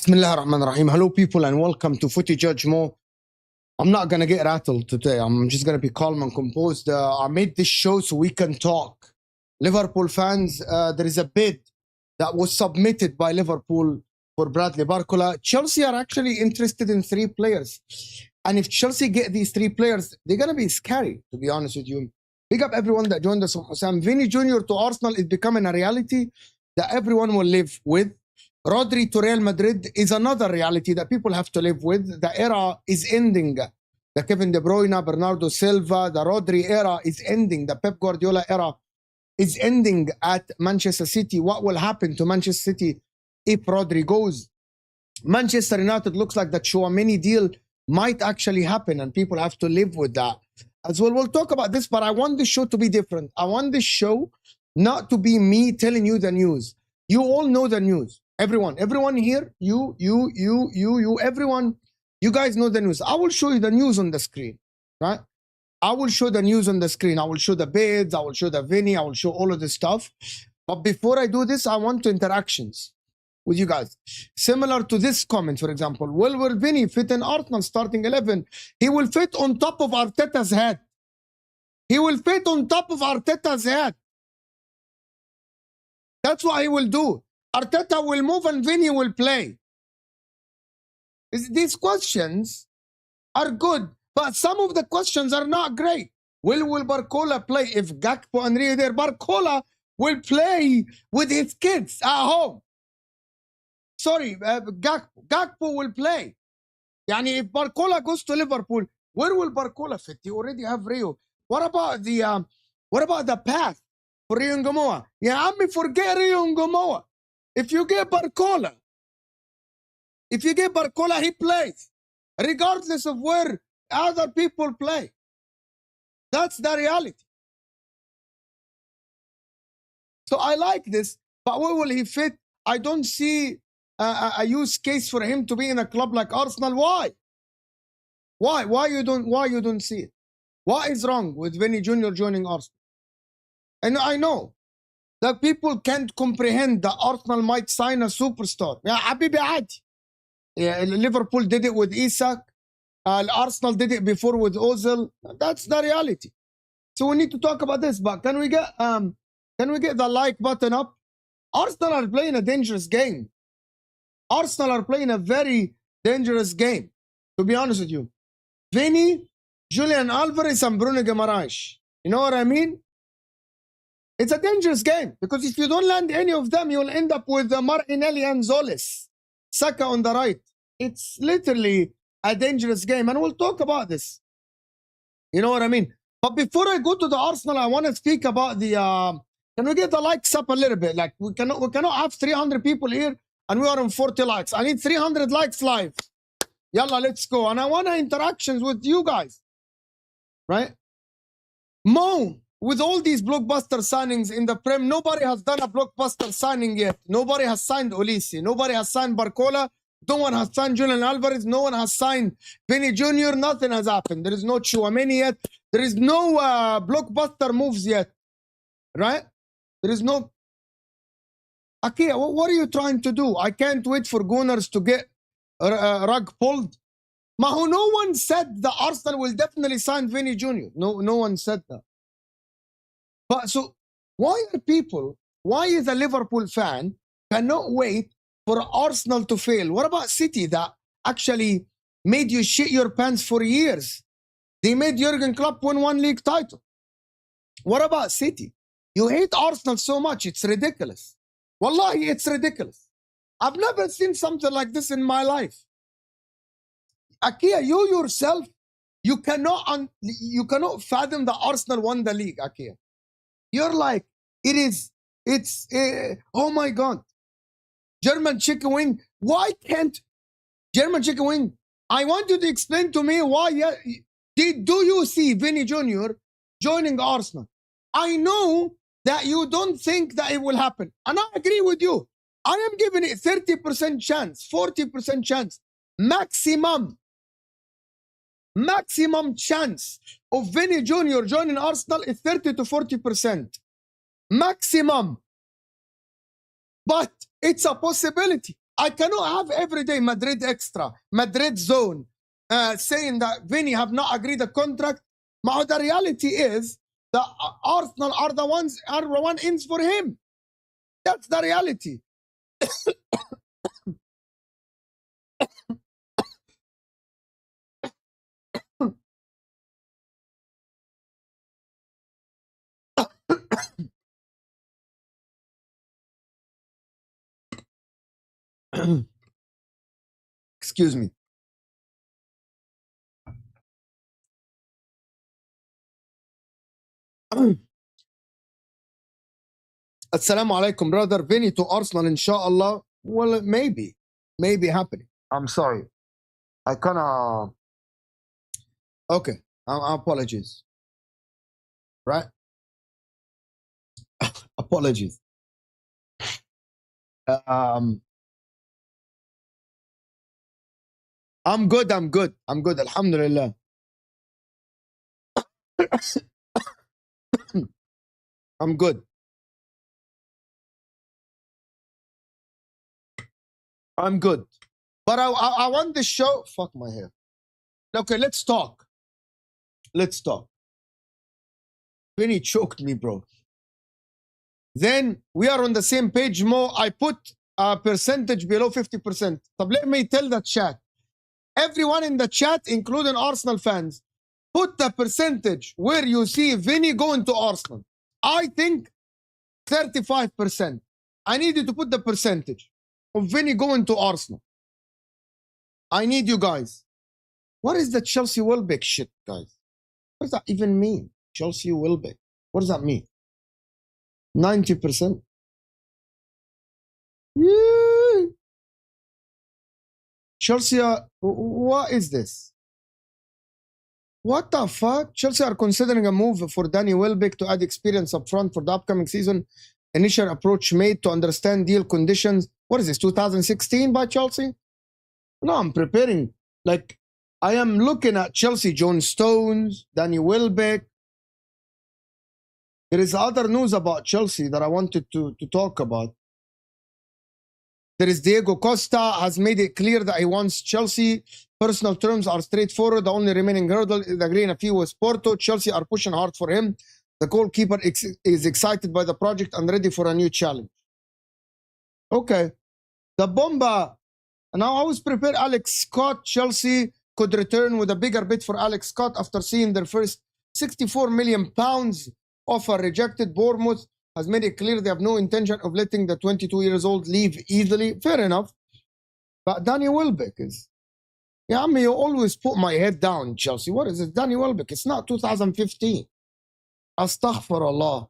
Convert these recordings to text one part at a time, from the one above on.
Bismillah ar-Rahman ar-Rahim. Hello people and welcome to Footy Judge Mo. I'm not going to get rattled today. I'm just going to be calm and composed. I made this show so we can talk. Liverpool fans, there is a bid that was submitted by Liverpool for Bradley Barcola. Chelsea are actually interested in 3 players. And if Chelsea get these 3 players, they're going to be scary, to be honest with you. Big up everyone that joined us on Hussam. Vini Júnior to Arsenal is becoming a reality that everyone will live with. Rodri to Real Madrid is another reality that people have to live with. The era is ending. The Kevin De Bruyne, Bernardo Silva, the Rodri era is ending. The Pep Guardiola era is ending at Manchester City. What will happen to Manchester City if Rodri goes? Manchester United looks like the Tchouameni deal might actually happen, and people have to live with that as well. We'll talk about this, but I want this show to be different. I want this show not to be me telling you the news. You all know the news. Everyone here, everyone, you guys know the news. I will show you the news on the screen, right? I will show the news on the screen. I will show the bids. I will show the Vini. I will show all of this stuff. But before I do this, I want interactions with you guys. Similar to this comment, for example, will Vini fit in Arsenal starting 11? He will fit on top of Arteta's head. He will fit on top of Arteta's head. That's what he will do. Arteta will move and Vini will play. These questions are good, but some of the questions are not great. Will Barcola play if Gakpo and Rio there? Barcola will play with his kids at home. Sorry, Gakpo will play. Yani if Barcola goes to Liverpool, where will Barcola fit? You already have Rio. What about the path for Rio and Gomoa? Yeah, I mean, forget Rio and Gomoa. If you get Barcola, he plays, regardless of where other people play. That's the reality. So I like this, but where will he fit? I don't see a use case for him to be in a club like Arsenal. Why? Why you don't see it? What is wrong with Vini Júnior joining Arsenal? And I know that people can't comprehend that Arsenal might sign a superstar. Yeah, Habibi Adi. Yeah, Liverpool did it with Isak. Arsenal did it before with Ozil. That's the reality. So we need to talk about this. But can we get the like button up? Arsenal are playing a dangerous game. Arsenal are playing a very dangerous game, to be honest with you. Vini, Julian Alvarez, and Bruno Guimaraes. You know what I mean? It's a dangerous game because if you don't land any of them, you'll end up with Martinelli and Zolis. Saka on the right. It's literally a dangerous game, and we'll talk about this. You know what I mean? But before I go to the Arsenal, I want to speak about the... can we get the likes up a little bit? Like, we cannot have 300 people here, and we are on 40 likes. I need 300 likes live. Yalla, let's go. And I want interactions with you guys. Right? Mo, with all these blockbuster signings in the Prem, nobody has done a blockbuster signing yet. Nobody has signed Olise. Nobody has signed Barcola. No one has signed Julian Alvarez. No one has signed Vini Júnior. Nothing has happened. There is no Tchouameni yet. There is no blockbuster moves yet. Right? There is no... Akia, what are you trying to do? I can't wait for Gunners to get rug pulled. Maho, no one said the Arsenal will definitely sign Vini Júnior. No one said that. But so, why is a Liverpool fan cannot wait for Arsenal to fail? What about City that actually made you shit your pants for years? They made Jurgen Klopp win 1 league title. What about City? You hate Arsenal so much, it's ridiculous. Wallahi, it's ridiculous. I've never seen something like this in my life. Akia, you yourself, you cannot fathom the Arsenal won the league, Akia. You're like, oh my God. German chicken wing. Why can't German chicken wing? I want you to explain to me why. Do you see Vini Júnior joining Arsenal? I know that you don't think that it will happen. And I agree with you. I am giving it 30% chance, 40% chance. Maximum chance of Vini Júnior joining Arsenal is 30 to 40%. Maximum. But it's a possibility. I cannot have every day Madrid extra, Madrid zone, saying that Vini have not agreed a contract. But the reality is that Arsenal are the one ins for him. That's the reality. Excuse me. Assalamu alaikum, brother. Vini to Arsenal, inshallah. Well, maybe happening. I'm sorry. I kinda. Okay. Apologies. Right? Apologies. I'm good. Alhamdulillah. I'm good. But I want the show. Fuck my hair. Okay, let's talk. Vinny choked me, bro. Then we are on the same page, Mo. I put a percentage below 50%. So let me tell the chat. Everyone in the chat, including Arsenal fans, put the percentage where you see Vinny going to Arsenal. I think 35%. I need you to put the percentage of Vinny going to Arsenal. I need you guys. What is the Chelsea Welbeck shit, guys? What does that even mean? Chelsea Welbeck. What does that mean? 90%? Yeah. Chelsea, what is this? What the fuck? Chelsea are considering a move for Danny Welbeck to add experience up front for the upcoming season. Initial approach made to understand deal conditions. What is this, 2016 by Chelsea? No, I'm preparing. Like, I am looking at Chelsea, John Stones, Danny Welbeck. There is other news about Chelsea that I wanted to talk about. There is Diego Costa has made it clear that he wants Chelsea. Personal terms are straightforward. The only remaining hurdle is agreeing a fee with Porto. Chelsea are pushing hard for him. The goalkeeper is excited by the project and ready for a new challenge. Okay. The Bomba. Now I was prepared. Alex Scott, Chelsea could return with a bigger bid for Alex Scott after seeing their first £64 million offer rejected. Bournemouth has made it clear they have no intention of letting the 22-year-old leave easily. Fair enough. But Danny Welbeck is... Yeah, I mean, you always put my head down, Chelsea. What is it? Danny Welbeck. It's not 2015. Astaghfirullah.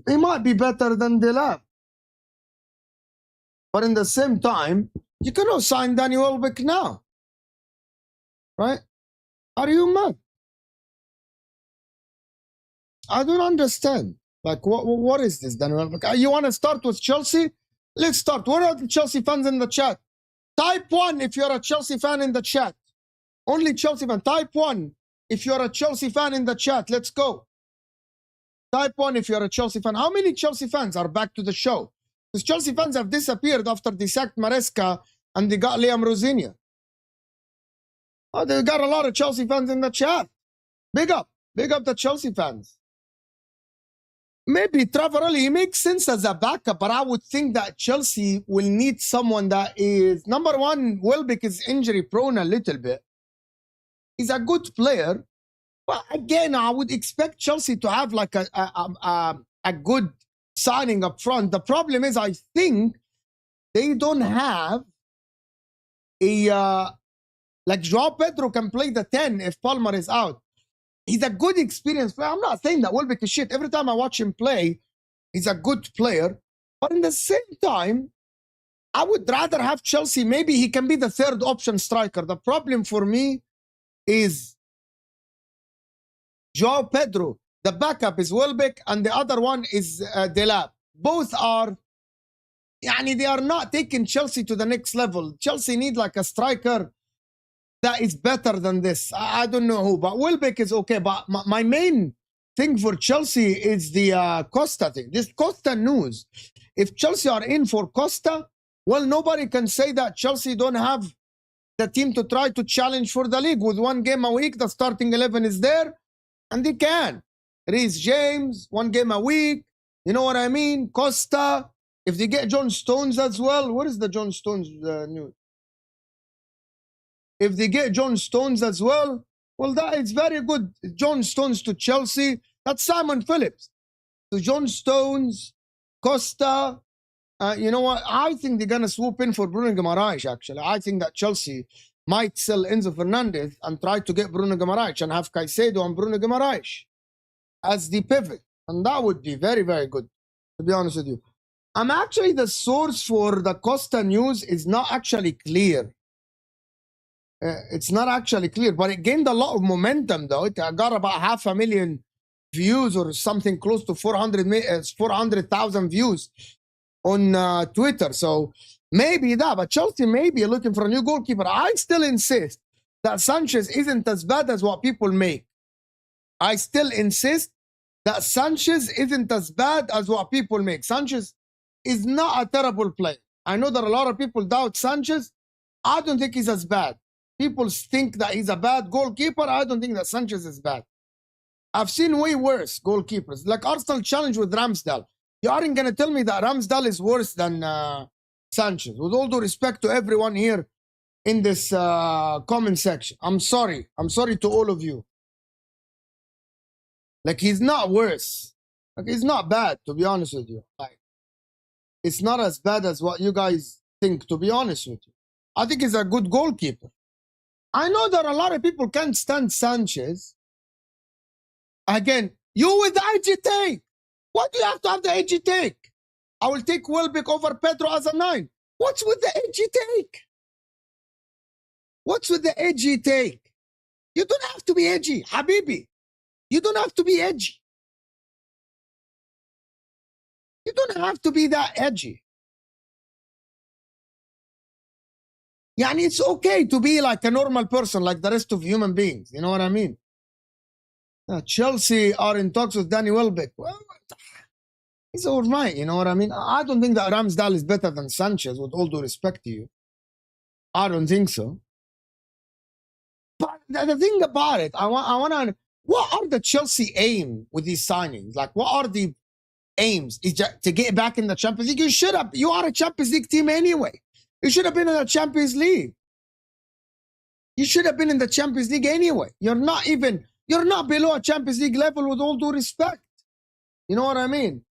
He might be better than Delap. But in the same time, you cannot sign Danny Welbeck now. Right? Are you mad? I don't understand. Like, what is this, Danny Welbeck? You want to start with Chelsea? Let's start. Where are the Chelsea fans in the chat? Type 1 if you're a Chelsea fan in the chat. Only Chelsea fan. Type 1 if you're a Chelsea fan in the chat. Let's go. Type 1 if you're a Chelsea fan. How many Chelsea fans are back to the show? Because Chelsea fans have disappeared after they sacked Maresca and they got Liam Rosinia. Oh, they got a lot of Chelsea fans in the chat. Big up the Chelsea fans. Maybe Travorelli, he makes sense as a backup, but I would think that Chelsea will need someone that is, number one, Welbeck is injury prone a little bit. He's a good player, but again, I would expect Chelsea to have like a good signing up front. The problem is, I think they don't have a, like João Pedro can play the 10 if Palmer is out. He's a good experienced player. I'm not saying that Welbeck is shit. Every time I watch him play, he's a good player. But in the same time, I would rather have Chelsea. Maybe he can be the third option striker. The problem for me is João Pedro. The backup is Welbeck and the other one is Delap. Both are, they are not taking Chelsea to the next level. Chelsea need like a striker that is better than this. I don't know who, but Welbeck is okay. But my main thing for Chelsea is the Costa thing. This Costa news. If Chelsea are in for Costa, Well, nobody can say that Chelsea don't have the team to try to challenge for the league. With one game a week, the starting 11 is there, and they can. Reece James, one game a week. You know what I mean? Costa. If they get John Stones as well, what is the John Stones news? If they get John Stones as well, well, that is very good. John Stones to Chelsea. That's Simon Phillips. So John Stones, Costa. You know what? I think they're going to swoop in for Bruno Guimaraes, actually. I think that Chelsea might sell Enzo Fernandez and try to get Bruno Guimaraes and have Caicedo and Bruno Guimaraes as the pivot. And that would be very, very good, to be honest with you. Actually, the source for the Costa news is not actually clear. It's not actually clear, but it gained a lot of momentum, though. It got about 500,000 views or something close to 400,000 views on Twitter. So maybe that, but Chelsea may be looking for a new goalkeeper. I still insist that Sanchez isn't as bad as what people make. I still insist that Sanchez isn't as bad as what people make. Sanchez is not a terrible player. I know that a lot of people doubt Sanchez. I don't think he's as bad. People think that he's a bad goalkeeper. I don't think that Sanchez is bad. I've seen way worse goalkeepers, like Arsenal challenge with Ramsdale. You aren't going to tell me that Ramsdale is worse than Sanchez. With all due respect to everyone here in this comment section. I'm sorry. I'm sorry to all of you. Like, he's not worse. Like, he's not bad, to be honest with you. Like, it's not as bad as what you guys think, to be honest with you. I think he's a good goalkeeper. I know that a lot of people can't stand Sanchez. Again, you with the edgy take. Why do you have to have the edgy take? I will take Welbeck over Pedro as a 9. What's with the edgy take? What's with the edgy take? You don't have to be edgy, Habibi. You don't have to be edgy. You don't have to be that edgy. Yani it's okay to be like a normal person, like the rest of human beings. You know what I mean? Chelsea are in talks with Danny Welbeck. Well, he's all right. You know what I mean? I don't think that Ramsdale is better than Sanchez, with all due respect to you. I don't think so. But the thing about it, I want to. What are the Chelsea aim with these signings? Like, what are the aims? Is to get back in the Champions League? You should have. You are a Champions League team anyway. You should have been in the Champions League. You should have been in the Champions League anyway. You're not below a Champions League level, with all due respect. You know what I mean?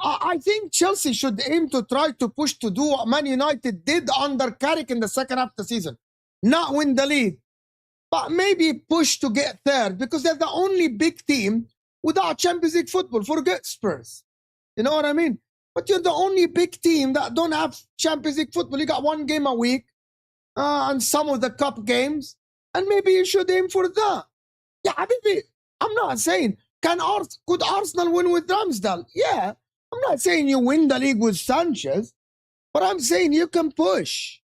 I think Chelsea should aim to try to push to do what Man United did under Carrick in the second half of the season. Not win the league, but maybe push to get third, because they're the only big team without Champions League football. Forget Spurs. You know what I mean? But you're the only big team that don't have Champions League football. You got one game a week and some of the cup games, and maybe you should aim for that. Yeah, Habibi, I'm not saying, could Arsenal win with Ramsdale? Yeah, I'm not saying you win the league with Sanchez, but I'm saying you can push.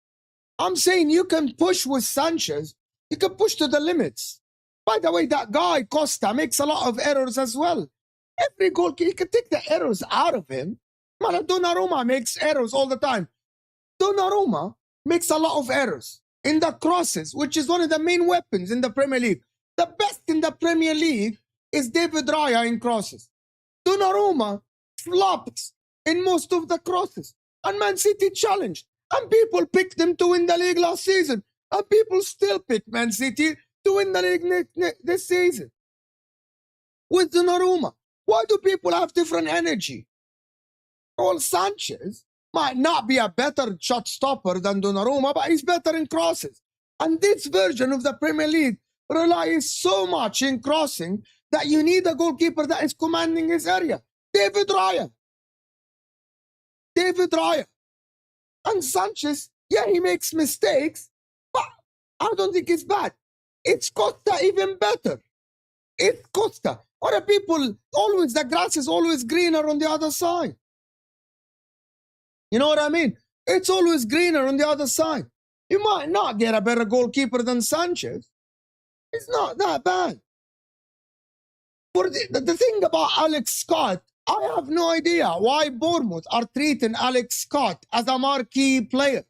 I'm saying you can push with Sanchez. You can push to the limits. By the way, that guy, Costa, makes a lot of errors as well. Every goalkeeper, you can take the errors out of him. Man, Donnarumma makes errors all the time. Donnarumma makes a lot of errors in the crosses, which is one of the main weapons in the Premier League. The best in the Premier League is David Raya in crosses. Donnarumma flops in most of the crosses. And Man City challenged. And people picked them to win the league last season. And people still pick Man City to win the league this season. With Donnarumma. Why do people have different energy? Well, Sanchez might not be a better shot stopper than Donnarumma, but he's better in crosses. And this version of the Premier League relies so much in crossing that you need a goalkeeper that is commanding his area. David Raya. David Raya. And Sanchez, yeah, he makes mistakes, but I don't think it's bad. It's Costa even better. It's Costa. Other people, always, the grass is always greener on the other side. You know what I mean? It's always greener on the other side. You might not get a better goalkeeper than Sanchez. It's not that bad. For the thing about Alex Scott I have no idea why Bournemouth are treating Alex Scott as a marquee player.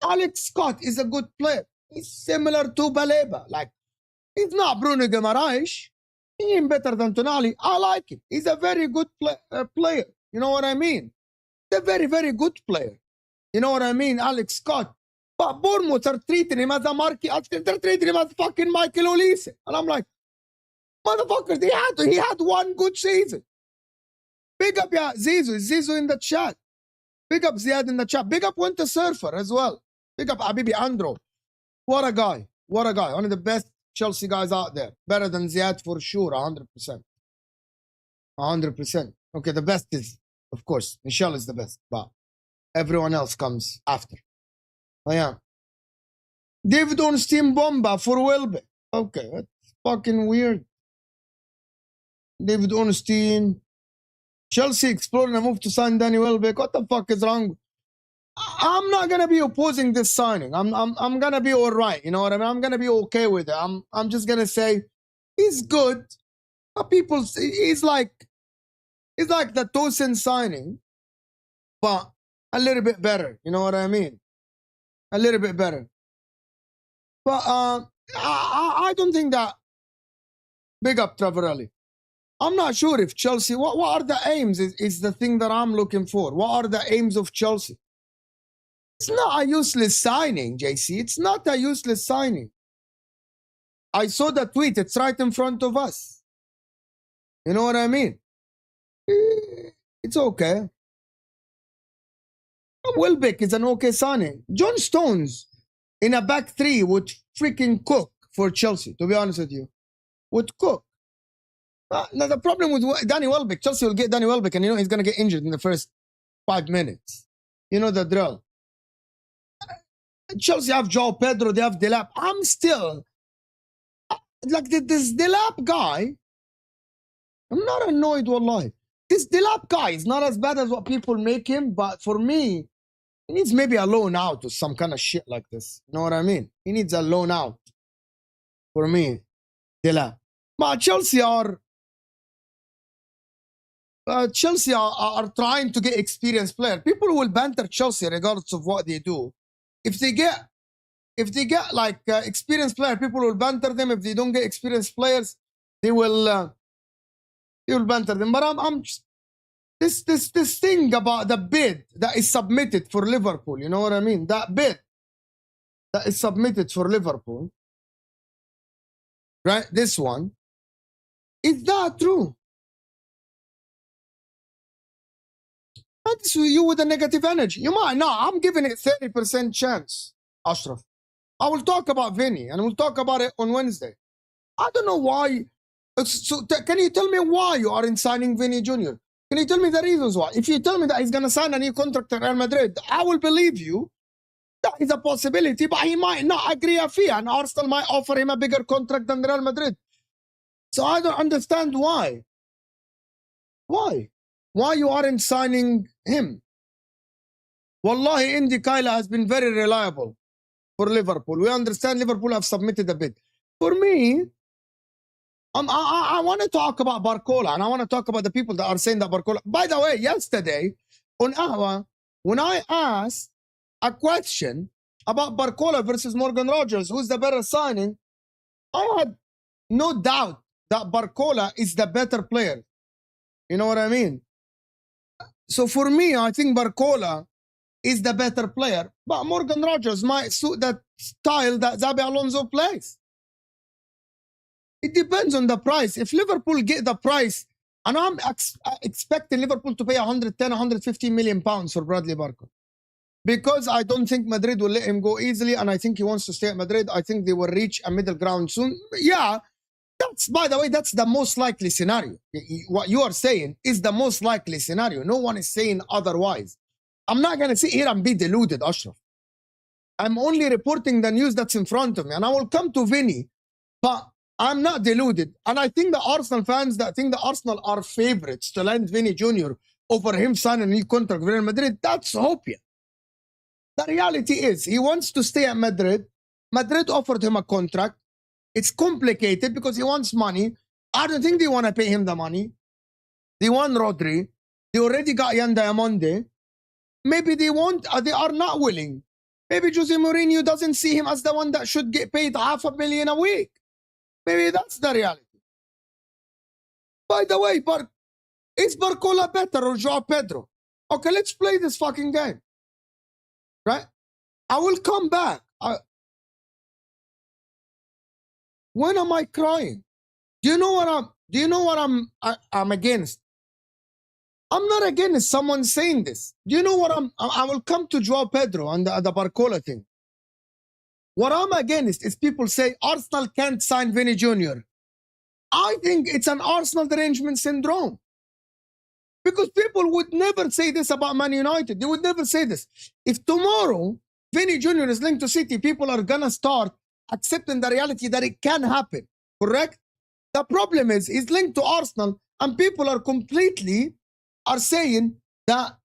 Alex Scott is a good player. He's similar to Baleba. Like, he's not Bruno Guimaraes. He ain't better than Tonali. I like him. He's a very good player. You know what I mean? He's a very, very good player. You know what I mean? Alex Scott. But Bournemouth are treating him as a marquee. They're treating him as fucking Michael Olise. And I'm like, motherfuckers, he had one good season. Big up, yeah, Zizou. Is Zizou in the chat? Big up Ziad in the chat. Big up Winter Surfer as well. Big up Habibi Andro. What a guy. What a guy. One of the best Chelsea guys out there. Better than Ziad for sure, 100%. 100%. Okay, the best is, of course, Michel is the best, but everyone else comes after. I am. David Ornstein Bomba for Welbeck. Okay, that's fucking weird. David Ornstein. Chelsea exploring a move to sign Danny Welbeck. What the fuck is wrong? I'm not gonna be opposing this signing. I'm gonna be all right. You know what I mean? I'm gonna be okay with it. I'm just gonna say he's good. But people, he's like the Tosin signing, but a little bit better. You know what I mean? A little bit better. But I don't think that. Big up Travorelli. I'm not sure if Chelsea, what are the aims is the thing that I'm looking for. What are the aims of Chelsea? It's not a useless signing, JC. It's not a useless signing. I saw the tweet. It's right in front of us. You know what I mean? It's okay. Welbeck is an okay signing. John Stones in a back three would freaking cook for Chelsea, to be honest with you. Would cook. Now, the problem with Danny Welbeck, Chelsea will get Danny Welbeck and you know he's going to get injured in the first 5 minutes. You know the drill. Chelsea have João Pedro, they have Delap. I'm still, like this Delap guy, I'm not annoyed, wallahi. This Delap guy is not as bad as what people make him, but for me, he needs maybe a loan out or some kind of shit like this. You know what I mean? He needs a loan out. For me, Delap. But Chelsea are trying to get experienced players. People will banter Chelsea regardless of what they do. If they get like experienced players, people will banter them. If they don't get experienced players, they will banter them. But I'm just, this thing about the bid that is submitted for Liverpool. You know what I mean? That bid that is submitted for Liverpool, right? This one, is that true? That's you with a negative energy. You might. No, I'm giving it 30% chance, Ashraf. I will talk about Vini, and we'll talk about it on Wednesday. I don't know why. So can you tell me why you aren't signing Vini Júnior? Can you tell me the reasons why? If you tell me that he's going to sign a new contract at Real Madrid, I will believe you. That is a possibility, but he might not agree a fee, and Arsenal might offer him a bigger contract than Real Madrid. So I don't understand why. Why? Why you aren't signing him? Wallahi, Indy Kaila has been very reliable for Liverpool. We understand Liverpool have submitted a bid. For me, I want to talk about Barcola, and I want to talk about the people that are saying that Barcola. By the way, yesterday on Ahwa, when I asked a question about Barcola versus Morgan Rogers, who's the better signing, I had no doubt that Barcola is the better player. You know what I mean? So for me, I think Barcola is the better player, but Morgan Rogers might suit that style that Xabi Alonso plays. It depends on the price. If Liverpool get the price, and I'm expecting Liverpool to pay 110, 150 million pounds for Bradley Barcola, because I don't think Madrid will let him go easily, and I think he wants to stay at Madrid. I think they will reach a middle ground soon. Yeah, that's, by the way, that's the most likely scenario. What you are saying is the most likely scenario. No one is saying otherwise. I'm not going to sit here and be deluded, Ashraf. I'm only reporting the news that's in front of me, and I will come to Vini, but I'm not deluded. And I think the Arsenal fans that think the Arsenal are favorites to land Vini Júnior over him signing a new contract with Real Madrid, that's hopia. The reality is he wants to stay at Madrid. Madrid offered him a contract. It's complicated because he wants money. I don't think they want to pay him the money. They want Rodri. They already got Yan Diamonde. Maybe they won't. They are not willing. Maybe Jose Mourinho doesn't see him as the one that should get paid $500,000 a week. Maybe that's the reality. By the way, is Barcola better or Joao Pedro? Okay, let's play this fucking game. Right? I will come back. When am I crying? Do you know what I'm against? I'm not against someone saying this. Do you know what I will come to Joao Pedro and the Barcola thing. What I'm against is people say Arsenal can't sign Vini Júnior. I think it's an Arsenal derangement syndrome. Because people would never say this about Man United. They would never say this. If tomorrow Vini Júnior is linked to City, people are going to start accepting the reality that it can happen. Correct? The problem is he's linked to Arsenal and people are completely saying that,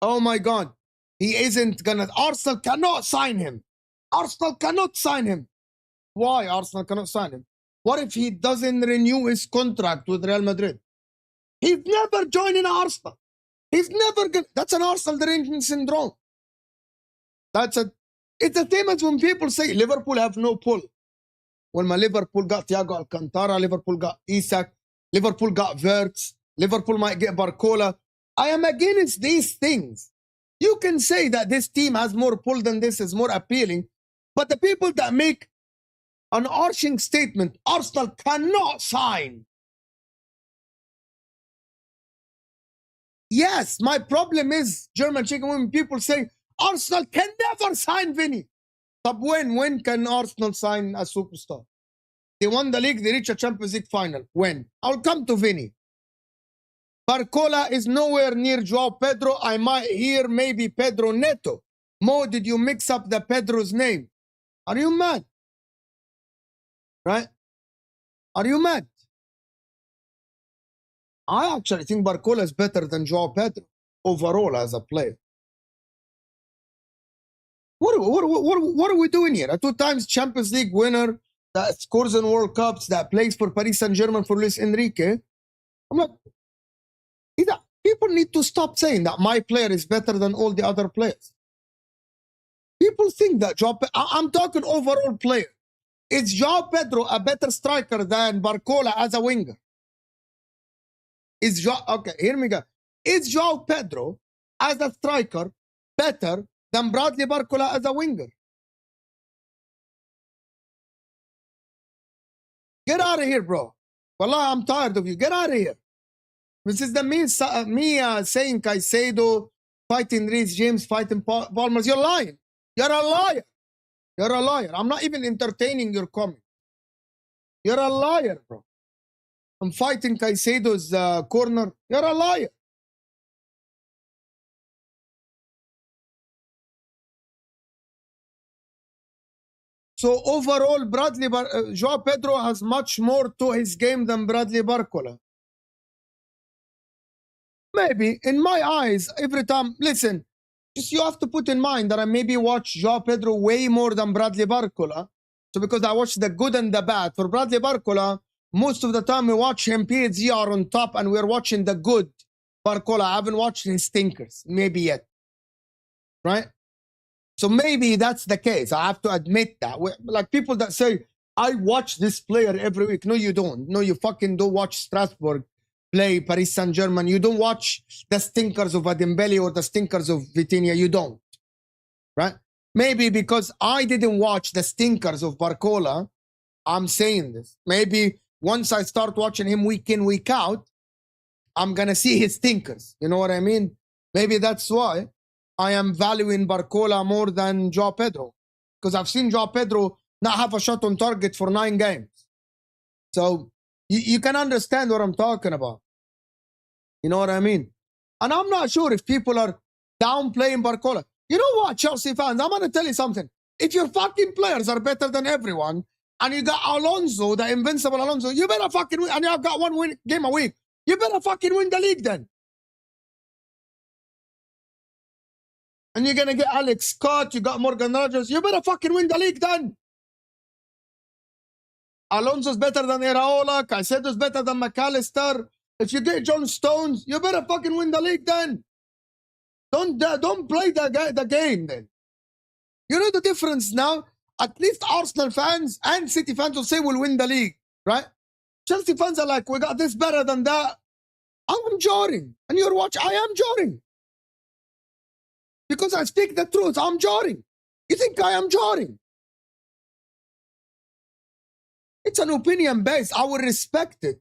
oh my God, he isn't going to, Arsenal cannot sign him. Arsenal cannot sign him. Why Arsenal cannot sign him? What if he doesn't renew his contract with Real Madrid? He's never joining Arsenal. He's never going. That's an Arsenal derangement syndrome. It's the same as when people say Liverpool have no pull. When my Liverpool got Thiago Alcantara, Liverpool got Isak, Liverpool got Wirtz, Liverpool might get Barcola. I am against these things. You can say that this team has more pull than this is more appealing, but the people that make an arching statement, Arsenal cannot sign. Yes, my problem is German chicken when people say Arsenal can never sign Vini. But when can Arsenal sign a superstar? They won the league, they reached a Champions League final. When? I'll come to Vini. Barcola is nowhere near Joao Pedro. I might hear maybe Pedro Neto. Mo, did you mix up the Pedro's name? Are you mad? Right? Are you mad? I actually think Barcola is better than Joao Pedro overall as a player. What are we doing here? A 2 times Champions League winner that scores in World Cups, that plays for Paris Saint-Germain for Luis Enrique. I'm like, people need to stop saying that my player is better than all the other players. People think that I'm talking overall player. Is Joao Pedro a better striker than Barcola as a winger? Okay, here we go. Is Joao Pedro as a striker better than Bradley Barcola as a winger? Get out of here, bro. Wallah, I'm tired of you. Get out of here. This is the me saying Caicedo, fighting Reece James, fighting Palmer. You're lying. You're a liar. You're a liar. I'm not even entertaining your comment. You're a liar, bro. I'm fighting Caicedo's corner. You're a liar. So overall, Joao Pedro has much more to his game than Bradley Barcola. Maybe, in my eyes, every time, listen, just you have to put in mind that I maybe watch Joao Pedro way more than Bradley Barcola. So because I watch the good and the bad. For Bradley Barcola, most of the time we watch him, PSG are on top, and we're watching the good Barcola. I haven't watched his stinkers, maybe yet. Right? So maybe that's the case. I have to admit that. Like people that say, I watch this player every week. No, you don't. No, you fucking don't watch Strasbourg play Paris Saint-Germain. You don't watch the stinkers of Dembele or the stinkers of Vitinha. You don't. Right? Maybe because I didn't watch the stinkers of Barcola, I'm saying this. Maybe once I start watching him week in, week out, I'm going to see his stinkers. You know what I mean? Maybe that's why I am valuing Barcola more than Joao Pedro. Because I've seen Joao Pedro not have a shot on target for 9 games. So you can understand what I'm talking about. You know what I mean? And I'm not sure if people are downplaying Barcola. You know what, Chelsea fans? I'm going to tell you something. If your fucking players are better than everyone, and you got Alonso, the invincible Alonso, you better fucking win. And you've got 1 game a week. You better fucking win the league then. And you're going to get Alex Scott, you got Morgan Rogers. You better fucking win the league then. Alonso's better than Iraola. Caicedo's better than McAllister. If you get John Stones, you better fucking win the league then. Don't play the game then. You know the difference now? At least Arsenal fans and City fans will say we'll win the league, right? Chelsea fans are like, we got this better than that. I'm jarring. And you're watching, I am jarring. Because I speak the truth, I'm jarring. You think I am jarring? It's an opinion based. I will respect it.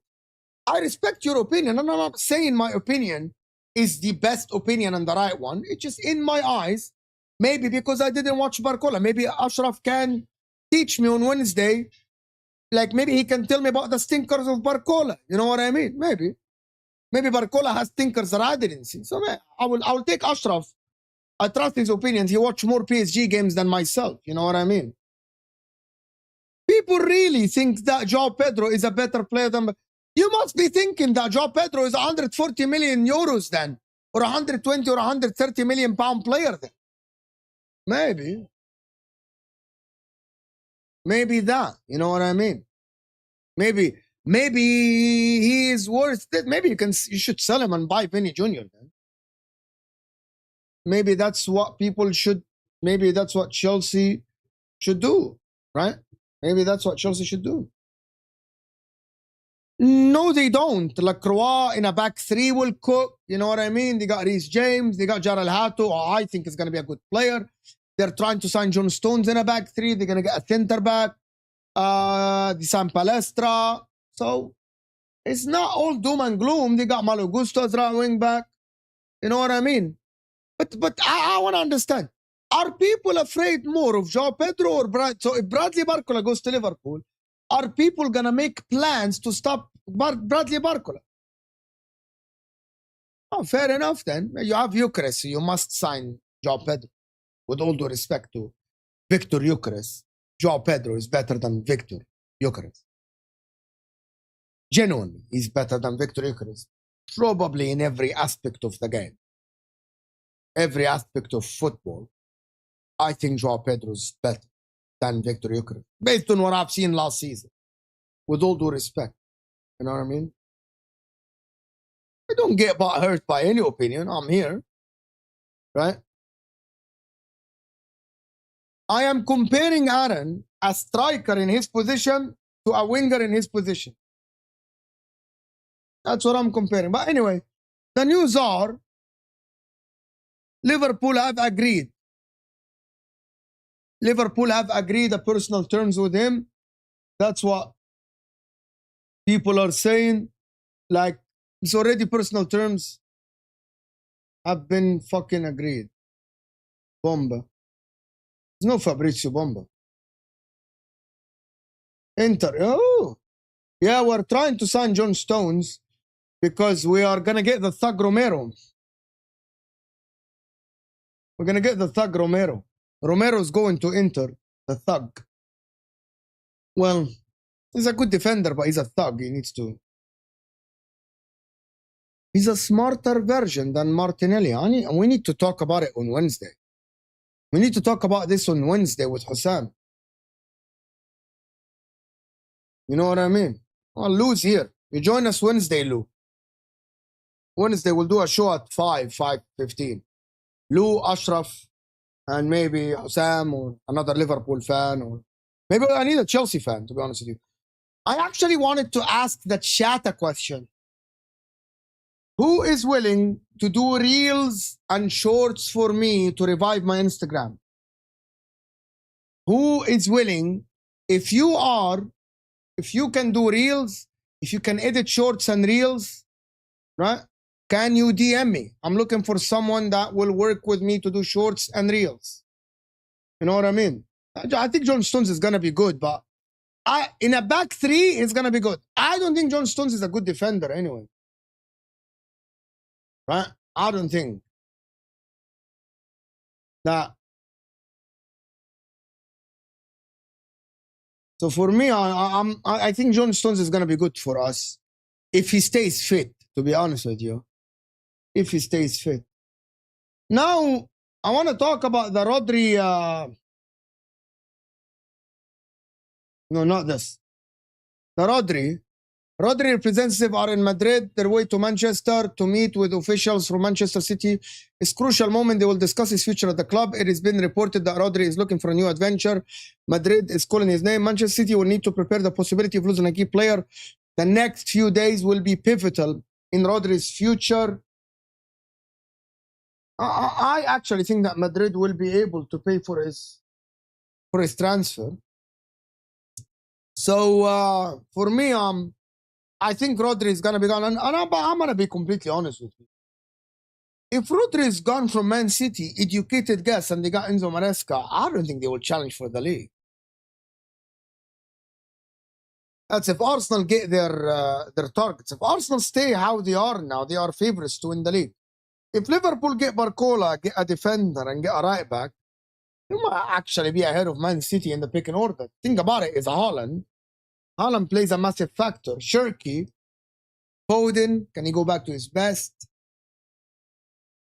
I respect your opinion. And I'm not saying my opinion is the best opinion and the right one. It's just in my eyes. Maybe because I didn't watch Barcola. Maybe Ashraf can teach me on Wednesday. Like maybe he can tell me about the stinkers of Barcola. You know what I mean? Maybe. Maybe Barcola has stinkers that I didn't see. So I will take Ashraf. I trust his opinions. He watched more PSG games than myself. You know what I mean? People really think that João Pedro is a better player than... You must be thinking that João Pedro is 140 million euros then. Or 120 or 130 million pound player then. Maybe. Maybe that. You know what I mean? Maybe he is worth it. Maybe you should sell him and buy Vini Júnior then. Maybe that's what people should, maybe that's what Chelsea should do, right? Maybe that's what Chelsea should do. No, they don't. Lacroix in a back three will cook. You know what I mean? They got Reece James. They got Jared Hato, who I think is going to be a good player. They're trying to sign John Stones in a back three. They're going to get a center back. They signed Palestra. So it's not all doom and gloom. They got Malo Gusto as right wing back. You know what I mean? But I want to understand. Are people afraid more of João Pedro or Brad? So if Bradley Barcola goes to Liverpool, are people going to make plans to stop Bradley Barcola? Oh, fair enough then. You have Eucharist, so you must sign João Pedro. With all due respect to Victor Eucharist, João Pedro is better than Victor Eucharist. Genuinely, he's better than Victor Eucharist. Probably in every aspect of the game. Every aspect of football. I think João Pedro is better than Victor Eucharist. Based on what I've seen last season. With all due respect. You know what I mean? I don't get hurt by any opinion. I'm here. Right? I am comparing Aaron, a striker in his position, to a winger in his position. That's what I'm comparing. But anyway, the news are Liverpool have agreed. Liverpool have agreed the personal terms with him. That's what people are saying. Like, it's already personal terms have been fucking agreed. Bomba. There's no Fabrizio Bomba. Inter. Oh. Yeah, we're trying to sign John Stones because we are going to get the thug Romero. We're going to get the thug Romero. Romero's going to Inter, the thug. Well, he's a good defender, but he's a thug. He needs to... He's a smarter version than Martinelli. And we need to talk about it on Wednesday. We need to talk about this on Wednesday with Hussam. You know what I mean? Well, Lou's here. You join us Wednesday, Lou. Wednesday, we'll do a show at 5:15. Lou, Ashraf, and maybe Hussam or another Liverpool fan. Or maybe I need a Chelsea fan, to be honest with you. I actually wanted to ask the chat a question. Who is willing to do reels and shorts for me to revive my Instagram? Who is willing, if you can do reels, if you can edit shorts and reels, right? Can you DM me? I'm looking for someone that will work with me to do shorts and reels. You know what I mean? I think John Stones is going to be good, but in a back three, it's going to be good. I don't think John Stones is a good defender anyway. Right? I don't think that. So for me, I think John Stones is going to be good for us if he stays fit, to be honest with you. If he stays fit. Now, I want to talk about the Rodri. No, not this. The Rodri. Rodri representatives are in Madrid, their way to Manchester to meet with officials from Manchester City. It's a crucial moment. They will discuss his future at the club. It has been reported that Rodri is looking for a new adventure. Madrid is calling his name. Manchester City will need to prepare the possibility of losing a key player. The next few days will be pivotal in Rodri's future. I actually think that Madrid will be able to pay for his transfer. So for me, I think Rodri is gonna be gone, and I'm gonna be completely honest with you. If Rodri is gone from Man City, educated guess, and they got Enzo Maresca, I don't think they will challenge for the league. That's if Arsenal get their targets. If Arsenal stay how they are now, they are favorites to win the league. If Liverpool get Barcola, get a defender, and get a right back, they might actually be ahead of Man City in the picking order. Think about it, is Haaland. Haaland plays a massive factor. Shirky, Foden, can he go back to his best?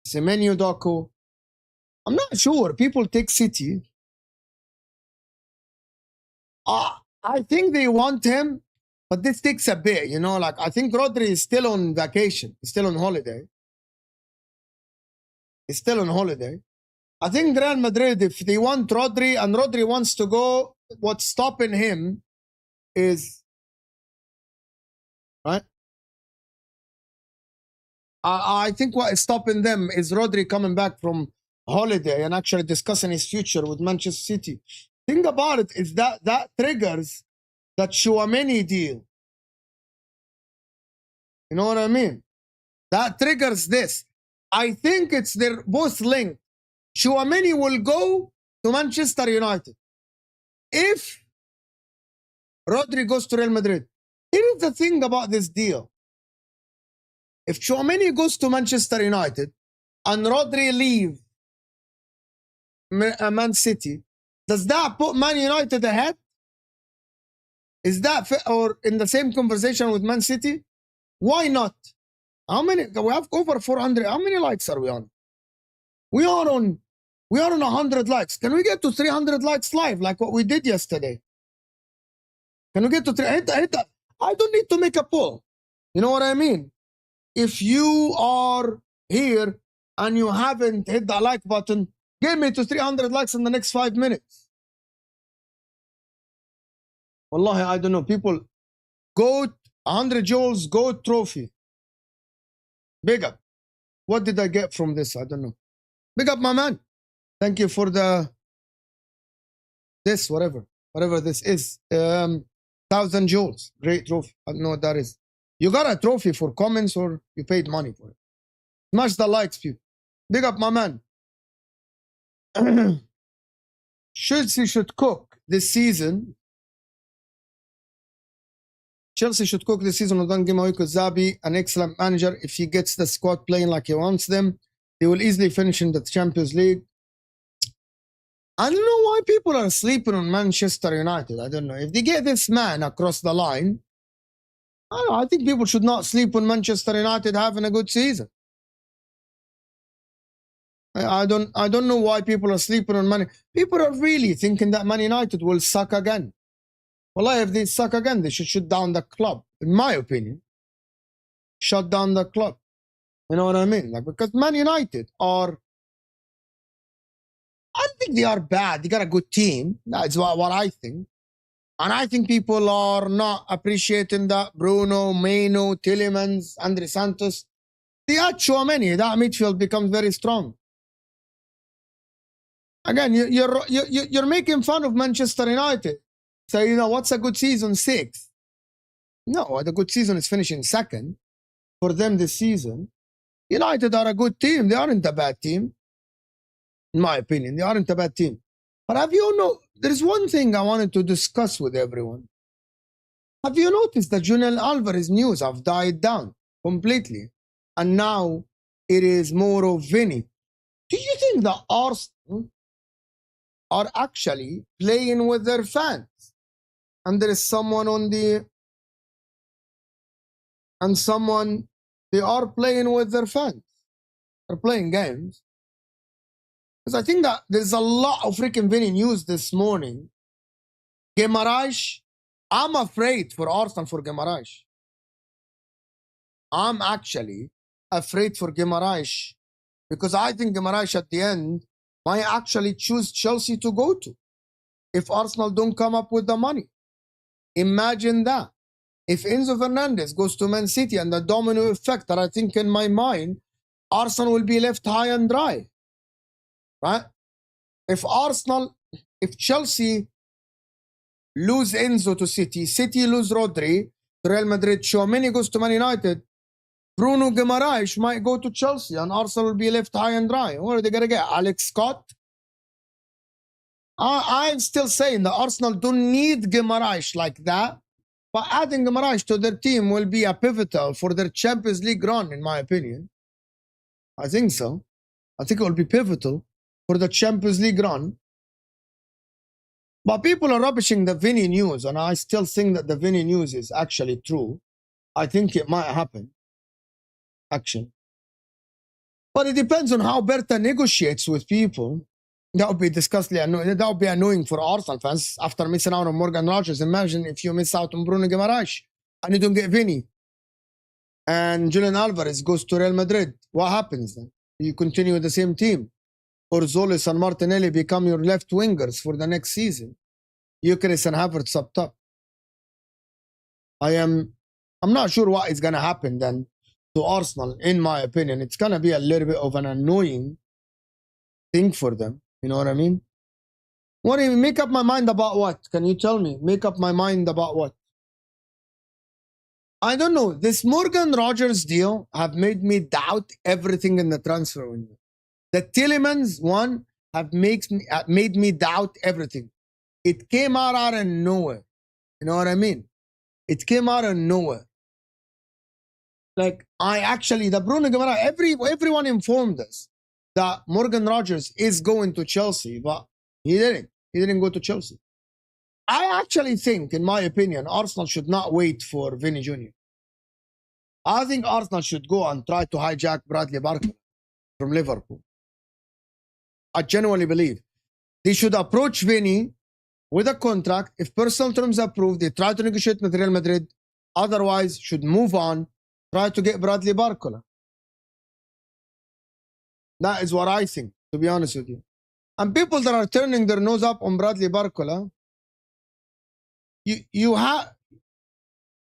Semenyo Doku. I'm not sure. People take City. I think they want him, but this takes a bit, you know. Like, I think Rodri is still on vacation. He's still on holiday. He's still on holiday. I think Real Madrid, if they want Rodri and Rodri wants to go, what's stopping him is, right? I think what is stopping them is Rodri coming back from holiday and actually discussing his future with Manchester City. Think about it, is that triggers that Tchouameni deal. You know what I mean? That triggers this. I think they're both linked. Tchouameni will go to Manchester United if Rodri goes to Real Madrid. Here is the thing about this deal. If Tchouameni goes to Manchester United and Rodri leave Man City, does that put Man United ahead? Is that or in the same conversation with Man City? Why not? How many? We have over 400. How many likes are we on? We are on 100 likes. Can we get to 300 likes live like what we did yesterday? Can we get to 300? I don't need to make a poll. You know what I mean? If you are here and you haven't hit the like button, get me to 300 likes in the next 5 minutes. Wallahi, I don't know. People, GOAT, 100 joules, GOAT trophy. Big up. What did I get from this? I don't know. Big up, my man. Thank you for this, whatever this is. 1,000 joules. Great trophy. I don't know what that is. You got a trophy for comments or you paid money for it? Smash the likes, people. Big up, my man. Chelsea should cook this season. Chelsea should cook this season with Dangimawiku Zabi, an excellent manager. If he gets the squad playing like he wants them, they will easily finish in the Champions League. I don't know why people are sleeping on Manchester United. I don't know. If they get this man across the line, I don't know, I think people should not sleep on Manchester United having a good season. I don't know why people are sleeping on Man. People are really thinking that Man United will suck again. Well, if they suck again, they should shut down the club, in my opinion. Shut down the club. You know what I mean? Like, because Man United are, I don't think they are bad. They got a good team. That's what I think. And I think people are not appreciating that. Bruno, Meno, Tielemans, Andre Santos. They add Tchouameni. That midfield becomes very strong. Again, you're making fun of Manchester United. So, you know, what's a good season? 6. No, the good season is finishing 2nd for them this season. United are a good team. They aren't a bad team. In my opinion, they aren't a bad team. But have you know, there's one thing I wanted to discuss with everyone. Have you noticed that Julian Alvarez news have died down completely? And now it is more of Vini. Do you think that Arsenal are actually playing with their fans? And there is someone on the... And someone... They are playing with their fans. They're playing games. Because I think that there's a lot of freaking Vini news this morning. Guimaraes, I'm afraid for Arsenal for Guimaraes. I'm actually afraid for Guimaraes because I think Guimaraes at the end might actually choose Chelsea to go to if Arsenal don't come up with the money. Imagine that. If Enzo Fernandez goes to Man City and the domino effect that I think in my mind, Arsenal will be left high and dry. Right? If Chelsea lose Enzo to City, City lose Rodri to Real Madrid, Tchouameni goes to Man United, Bruno Guimaraes might go to Chelsea and Arsenal will be left high and dry. What are they going to get? Alex Scott? I'm still saying that Arsenal don't need Guimaraes like that, but adding Guimaraes to their team will be a pivotal for their Champions League run, in my opinion. I think so. I think it will be pivotal for the Champions League run. But people are rubbishing the Vini news, and I still think that the Vini news is actually true. I think it might happen. Actually. But it depends on how Berta negotiates with people. That would be disgustingly annoying. That would be annoying for Arsenal fans after missing out on Morgan Rogers. Imagine if you miss out on Bruno Guimaraes and you don't get Vini. And Julian Alvarez goes to Real Madrid. What happens then? You continue with the same team. Or Zolis and Martinelli become your left wingers for the next season. Eucharist and Havertz up top. I'm not sure what is going to happen then to Arsenal, in my opinion. It's going to be a little bit of an annoying thing for them. You know what I mean? What do you make up my mind about what? Can you tell me? Make up my mind about what? I don't know. This Morgan Rogers deal have made me doubt everything in the transfer window. The Tielemans one have made me doubt everything. It came out of nowhere. You know what I mean? It came out of nowhere. Like, the Bruno Guimaraes, everyone informed us that Morgan Rogers is going to Chelsea, but he didn't. He didn't go to Chelsea. I actually think, in my opinion, Arsenal should not wait for Vini Jr. I think Arsenal should go and try to hijack Bradley Barcola from Liverpool. I genuinely believe they should approach Vini with a contract. If personal terms approved, they try to negotiate with Real Madrid. Otherwise, should move on, try to get Bradley Barcola. That is what I think, to be honest with you. And people that are turning their nose up on Bradley Barcola, you have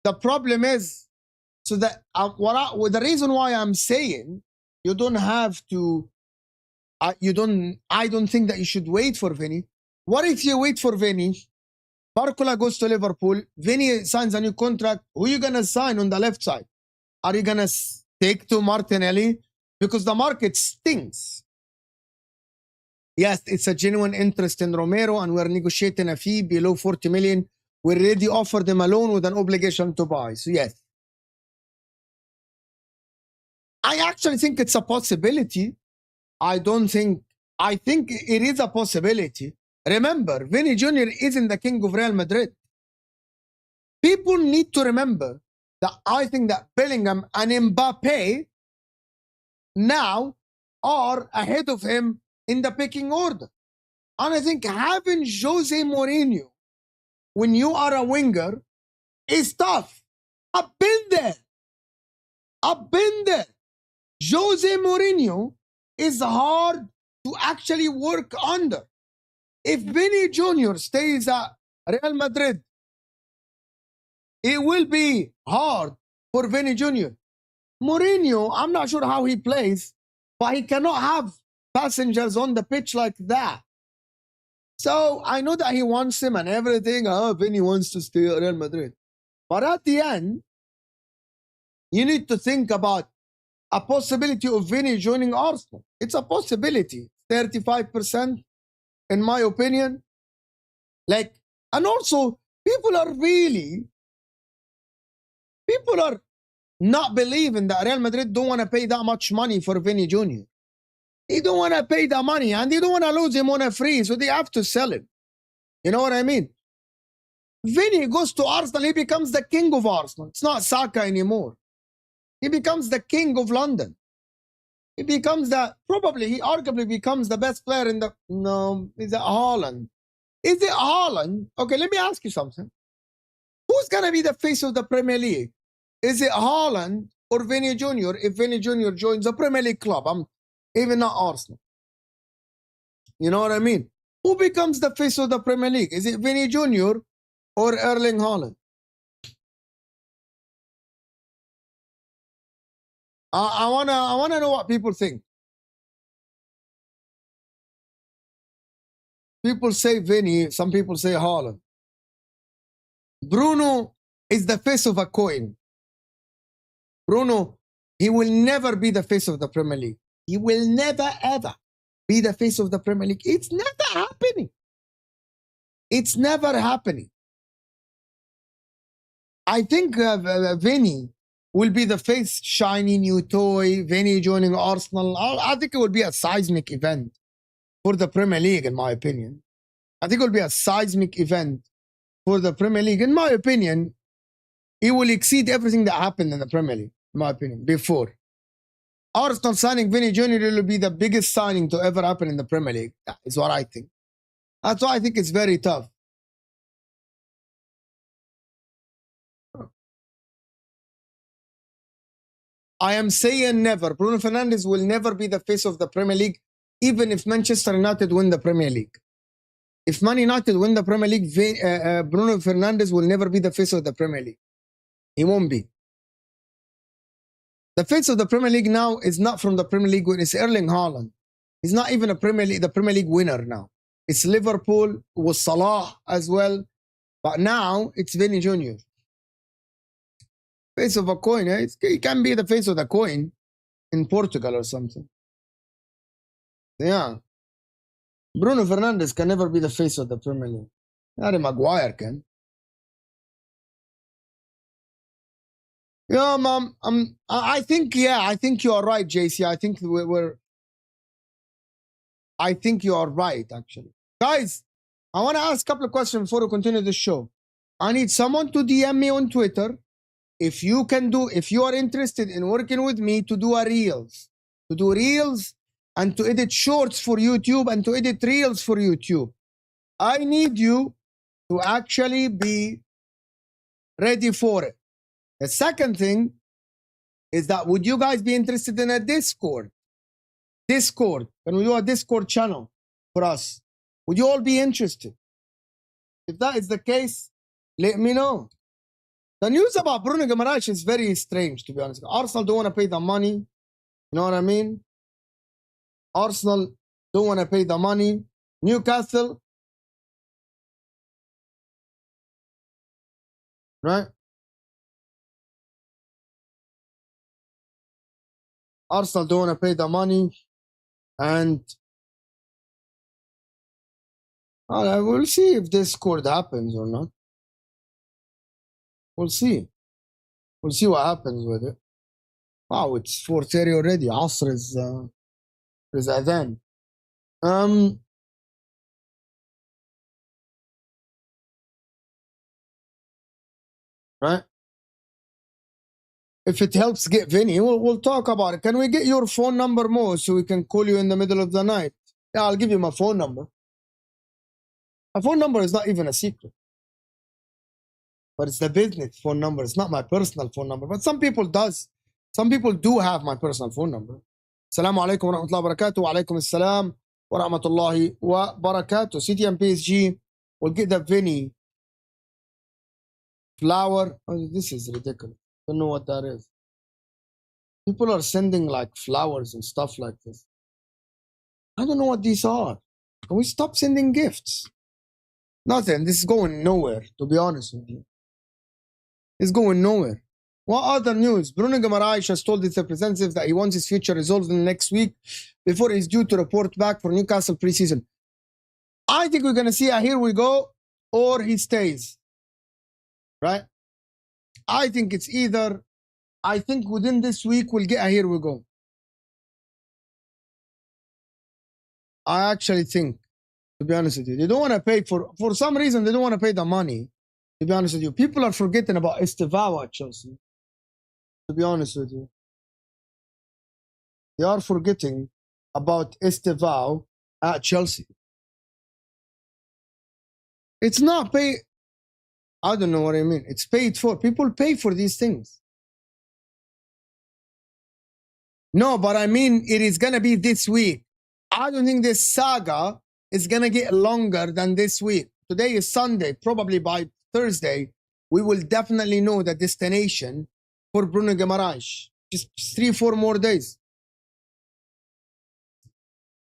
the problem is so that the reason why I'm saying you don't have to. I don't think that you should wait for Vini. What if you wait for Vini? Barcola goes to Liverpool. Vini signs a new contract. Who are you gonna sign on the left side? Are you gonna take to Martinelli? Because the market stinks. Yes, it's a genuine interest in Romero, and we're negotiating a fee below 40 million. We already offered him a loan with an obligation to buy. So yes. I actually think it's a possibility. I think it is a possibility. Remember, Vini Jr. isn't the king of Real Madrid. People need to remember that I think that Bellingham and Mbappe now are ahead of him in the pecking order. And I think having Jose Mourinho when you are a winger is tough. I've been there. Jose Mourinho is hard to actually work under. If Vini Jr. stays at Real Madrid, it will be hard for Vini Jr. Mourinho, I'm not sure how he plays, but he cannot have passengers on the pitch like that. So I know that he wants him and everything. Vini wants to stay at Real Madrid. But at the end, you need to think about a possibility of Vini joining Arsenal. It's a possibility. 35%, in my opinion. And also, people are not believing that Real Madrid don't want to pay that much money for Vini Jr. They don't want to pay the money, and they don't want to lose him on a free, so they have to sell him. You know what I mean? Vini goes to Arsenal, he becomes the king of Arsenal. It's not Saka anymore. He becomes the king of London. He arguably becomes the best player in the... No, is it Haaland? Is it Haaland? Okay, let me ask you something. Who's going to be the face of the Premier League? Is it Haaland or Vini Júnior, if Vini Júnior joins a Premier League club, even not Arsenal. You know what I mean? Who becomes the face of the Premier League? Is it Vini Júnior or Erling Haaland? I wanna know what people think. People say Vini, some people say Haaland. Bruno is the face of a coin. Bruno, he will never be the face of the Premier League. He will never ever be the face of the Premier League. It's never happening. It's never happening. I think Vini will be the face, shiny new toy, Vini joining Arsenal. I think it will be a seismic event for the Premier League, in my opinion. I think it will be a seismic event for the Premier League. In my opinion, it will exceed everything that happened in the Premier League, in my opinion, before. Arsenal signing Vini Júnior will be the biggest signing to ever happen in the Premier League. That is what I think. That's why I think it's very tough. I am saying never. Bruno Fernandes will never be the face of the Premier League, even if Manchester United win the Premier League. If Man United win the Premier League, Bruno Fernandes will never be the face of the Premier League. He won't be. The face of the Premier League now is not from the Premier League. It's Erling Haaland. He's not even the Premier League winner now. It's Liverpool with Salah as well. But now it's Vini Júnior. Face of a coin. Eh? He can be the face of the coin in Portugal or something. Yeah. Bruno Fernandes can never be the face of the Premier League. Harry Maguire can. Yeah, Mom. I think you are right, JC. I think I think you are right, actually. Guys, I want to ask a couple of questions before we continue the show. I need someone to DM me on Twitter. If you are interested in working with me to do reels and to edit shorts for YouTube and to edit reels for YouTube, I need you to actually be ready for it. The second thing is that would you guys be interested in a Discord? Can we do a Discord channel for us? Would you all be interested? If that is the case, let me know. The news about Bruno Guimaraes is very strange, to be honest. Arsenal don't want to pay the money. You know what I mean? Arsenal don't want to pay the money. Newcastle, right? Arsenal don't want to pay the money. And we'll see if this Discord happens or not. We'll see. We'll see what happens with it. Wow, it's 4:30 already. Asr is adhan. Right? If it helps get Vini, we'll talk about it. Can we get your phone number, Mo, so we can call you in the middle of the night? Yeah, I'll give you my phone number. My phone number is not even a secret. But it's the business phone number. It's not my personal phone number. But some people does. Some people do have my personal phone number. Assalamu alaikum wa rahmatullahi wa barakatuh. Wa alaikum assalam wa rahmatullahi wa barakatuh. City and PSG will get the Vini flower. Oh, this is ridiculous. Don't know what that is. People are sending like flowers and stuff like this. I don't know what these are. Can we stop sending gifts? Nothing. This is going nowhere, to be honest with you. It's going nowhere. What other news? Bruno Guimaraes has told his representatives that he wants his future resolved in the next week before he's due to report back for Newcastle preseason. I think we're going to see a here we go or he stays. Right? I think it's either, I think within this week we'll get a here we go. I actually think, to be honest with you, they don't want to pay for some reason, they don't want to pay the money. To be honest with you, people are forgetting about Estevao at Chelsea. To be honest with you, they are forgetting about Estevao at Chelsea. It's not pay. I don't know what I mean. It's paid for. People pay for these things. No, but I mean, it is going to be this week. I don't think this saga is going to get longer than this week. Today is Sunday. Probably by Thursday, we will definitely know the destination for Bruno Guimaraes. Just 3-4 more days.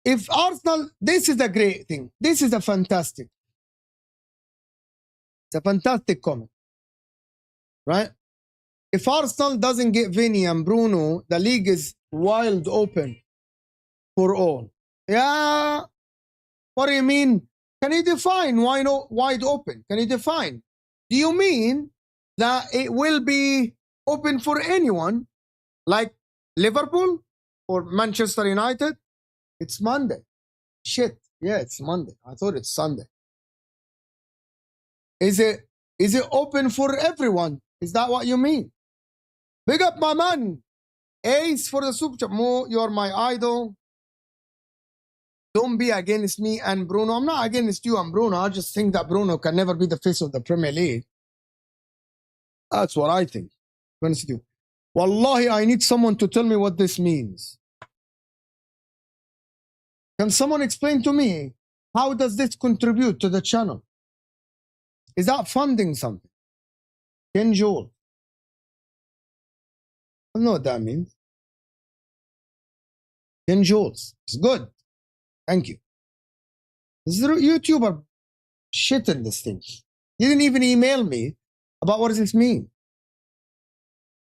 If Arsenal, this is a great thing. This is a fantastic. It's a fantastic comment, right? If Arsenal doesn't get Vini and Bruno, the league is wide open for all. Yeah. What do you mean? Can you define why not wide open? Can you define? Do you mean that it will be open for anyone like Liverpool or Manchester United? It's Monday. Shit. Yeah, it's Monday. I thought it's Sunday. Is it open for everyone? Is that what you mean? Big up my man. Ace for the super chat. Mo, you're my idol. Don't be against me and Bruno. I'm not against you and Bruno. I just think that Bruno can never be the face of the Premier League. That's what I think. Honest with you. Wallahi, I need someone to tell me what this means. Can someone explain to me how does this contribute to the channel? Is that funding something? Ken Joel. I don't know what that means. Ken Jules. It's good. Thank you. This is a YouTuber shitting this thing. He didn't even email me about what does this mean.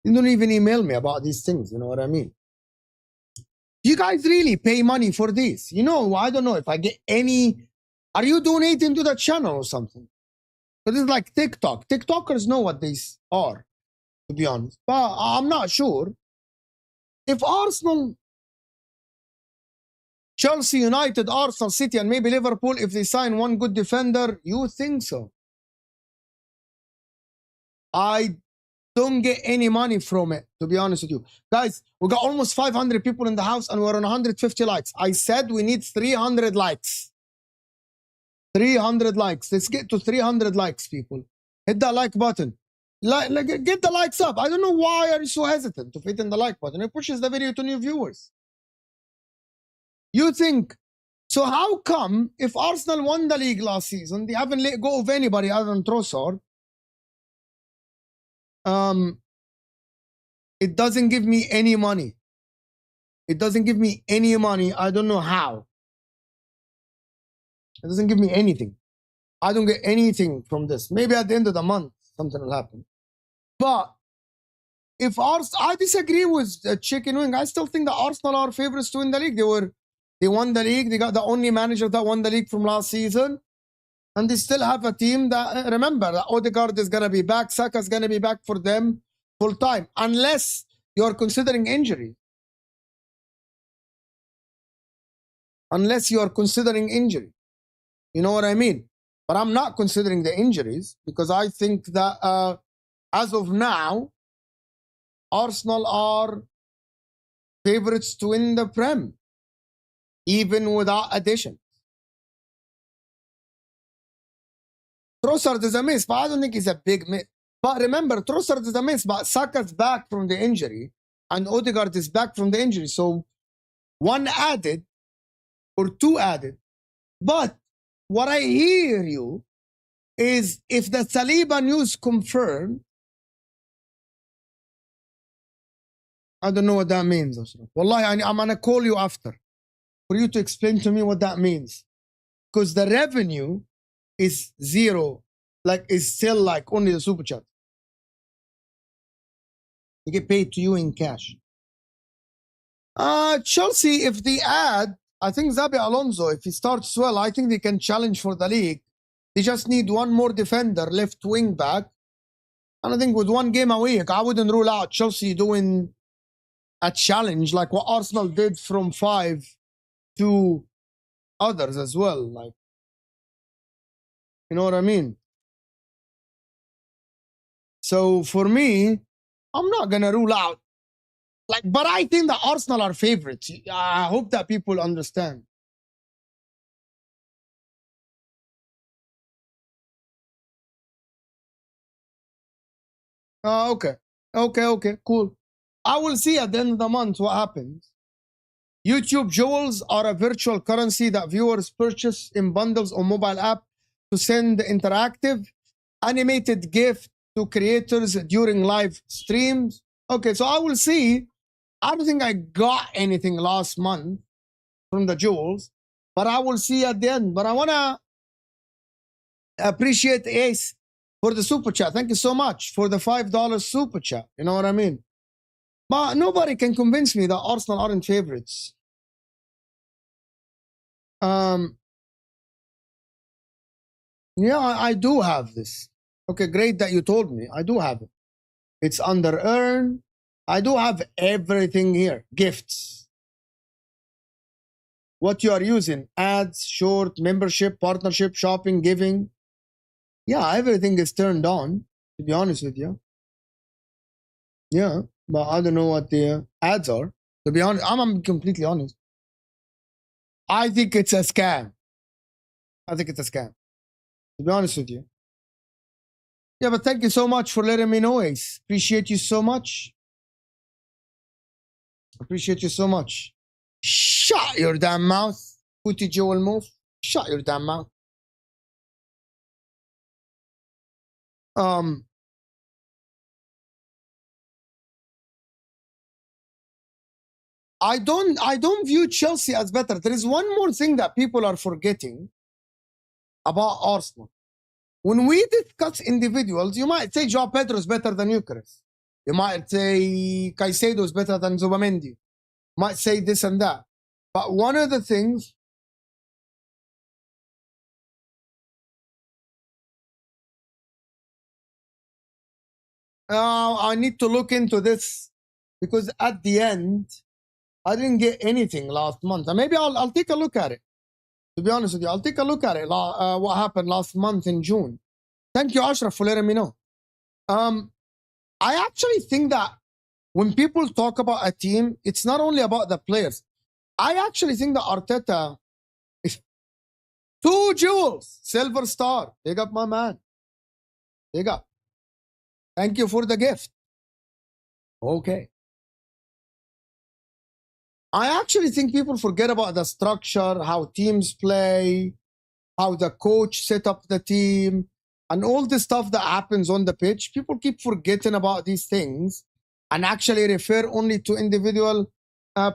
He didn't even email me about these things. You know what I mean? You guys really pay money for this? You know, I don't know if I get any. Are you donating to the channel or something? But it's like TikTok. TikTokers know what these are, to be honest. But I'm not sure. If Arsenal, Chelsea, United, Arsenal, City, and maybe Liverpool, if they sign one good defender, you think so? I don't get any money from it, to be honest with you. Guys, we got almost 500 people in the house and we're on 150 likes. I said we need 300 likes. 300 likes. Let's get to 300 likes, people. Hit that like button. Get the likes up. I don't know why are you so hesitant to hit in the like button. It pushes the video to new viewers. You think, so how come if Arsenal won the league last season, they haven't let go of anybody other than Trossard? It doesn't give me any money. It doesn't give me any money. I don't know how. It doesn't give me anything. I don't get anything from this. Maybe at the end of the month, something will happen. But if I disagree with Chicken Wing. I still think that Arsenal are favorites to win the league. They won the league. They got the only manager that won the league from last season. And they still have a team that, remember, that Odegaard is going to be back. Saka is going to be back for them full time. Unless you're considering injury. Unless you're considering injury. You know what I mean? But I'm not considering the injuries because I think that as of now, Arsenal are favorites to win the Prem, even without addition. Trossard is a miss, but I don't think he's a big miss. But remember, Trossard is a miss, but Saka's back from the injury, and Odegaard is back from the injury. So one added or two added. But what I hear you is if the Saliba news confirmed, I don't know what that means. Wallahi, I'm going to call you after for you to explain to me what that means. Because the revenue is zero, like is still like only the super chat. They get paid to you in cash. Chelsea, if they add, I think Xabi Alonso, if he starts well, I think they can challenge for the league. They just need one more defender, left wing back. And I think with one game a week, I wouldn't rule out Chelsea doing a challenge like what Arsenal did from 5 to others as well. Like, you know what I mean? So for me, I'm not going to rule out. Like, but I think that Arsenal are favorites. I hope that people understand. Okay. Okay, cool. I will see at the end of the month what happens. YouTube jewels are a virtual currency that viewers purchase in bundles on mobile app to send interactive animated gift to creators during live streams. Okay, so I will see. I don't think I got anything last month from the jewels, but I will see at the end. But I want to appreciate Ace for the super chat. Thank you so much for the $5 super chat. You know what I mean? But nobody can convince me that Arsenal aren't favorites. Yeah, I do have this. Okay, great that you told me. I do have it. It's under earn. I do have everything here. Gifts. What you are using. Ads, short, membership, partnership, shopping, giving. Yeah, everything is turned on, to be honest with you. Yeah, but I don't know what the ads are. To be honest, I'm completely honest. I think it's a scam. I think it's a scam. To be honest with you. Yeah, but thank you so much for letting me know, Ace. Appreciate you so much. Appreciate you so much. Shut your damn mouth. Pooty Joe will move. Shut your damn mouth. I don't view Chelsea as better. There is one more thing that people are forgetting about Arsenal. When we discuss individuals, you might say Joao Pedro is better than Eucharist. You might say Caicedo is better than Tchouameni. You might say this and that. But one of the things I need to look into this, because at the end, I didn't get anything last month. And maybe I'll take a look at it. To be honest with you, I'll take a look at it. What happened last month in June. Thank you, Ashraf, for letting me know. I actually think that when people talk about a team, it's not only about the players. I actually think that Arteta is 2 jewels, silver star. Big up, my man. Big up. Thank you for the gift. Okay. I actually think people forget about the structure, how teams play, how the coach set up the team, and all the stuff that happens on the pitch. People keep forgetting about these things and actually refer only to individual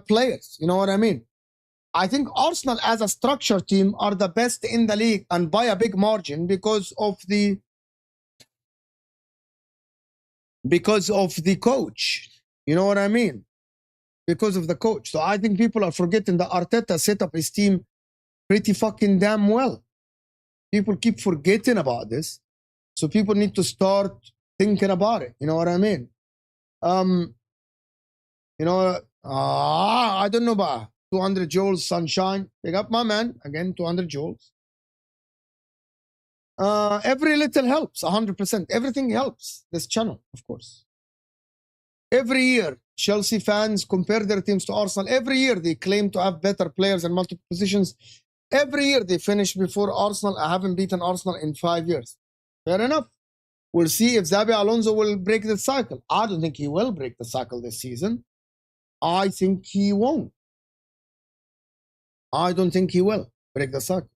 players. You know what I mean? I think Arsenal as a structure team are the best in the league, and by a big margin, because of the coach. You know what I mean? Because of the coach. So I think people are forgetting that Arteta set up his team pretty fucking damn well. People keep forgetting about this. So people need to start thinking about it. You know what I mean? You know, I don't know about 200 joules sunshine. Pick up my man. Again, 200 joules. Every little helps, 100%. Everything helps this channel, of course. Every year, Chelsea fans compare their teams to Arsenal. Every year, they claim to have better players in multiple positions. Every year, they finish before Arsenal. I haven't beaten Arsenal in 5 years. Fair enough. We'll see if Xabi Alonso will break the cycle. I don't think he will break the cycle this season. I think he won't. I don't think he will break the cycle.